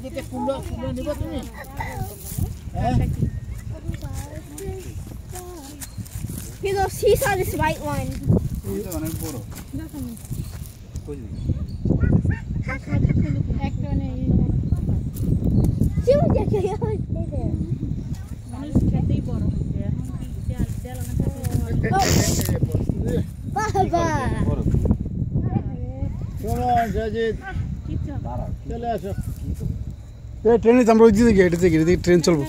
যেটা কুমড়া কুমড়া নিবা তুমি He saw this white one. এটা অনেক বড় কই দিবি একটা নেই See what you're doing there. মানুষ খেতেই বড় হচ্ছে এখন তেল তেল অনেক Baba. চলো সাজিদ কিচ্ছু চলে আসো এই ট্রেনে আমরা ওই দিকে গেটে থেকে ট্রেন চলবো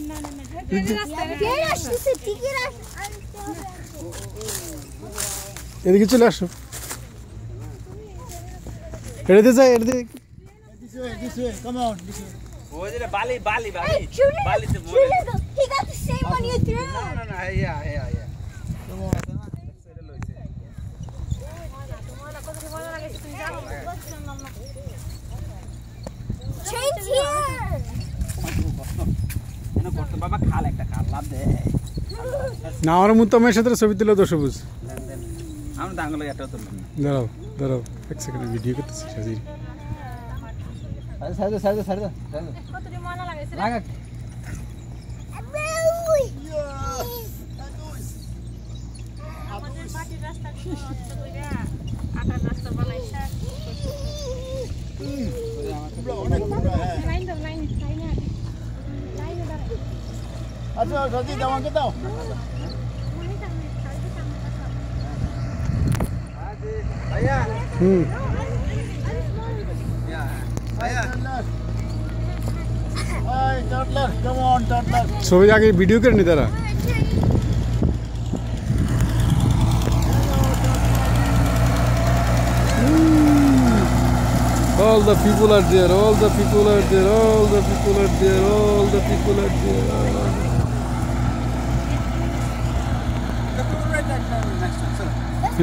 এদিকে চলে আসো এটাতে যাই এটাতে this way come on this way ওই যে বালি বালি বালি Hey, Julia, বালিতে মরে Julia, he got the same one you threw. না না না ইয়া ইয়া ইয়া come on Change here. এনে করতে বাবা খাল একটা খাল লাভ দে না আমার মুত্তামের সাথে ছবি তুলে তো সবুজ দেন দেন আমরা দাঙ্গলে একটা তুললাম না দাঁড়াও দাঁড়াও এক সেকেন্ড ভিডিও করতেছি সাজির সাইড সাইড সাইড কতটি ময়লা লাগাইছে লাগা আমাদের মাটির রাস্তা নষ্ট কইরা আটার রাস্তা বানাইছে অনেক কুমড়া হ্যাঁ লাইন লাইন লাইন দাঁড়াই আচ্ছা সাজিদ আমাকে দাও ভাইয়া হুম ইয়া ভাইয়া Hey, toddler, come on, toddler. ছবি আগে ভিডিও করে নি তারা All the people are there, all the people are there, all the people are there, all the people are there.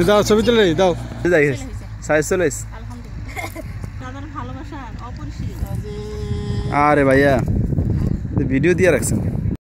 দাও ছবি তুলে দাও যাই সাইজ চলে আলহামদুলিল্লাহ দাদার ভালোবাসা অপরিসীম আরে ভাইয়া ভিডিও দিয়ে রাখছেন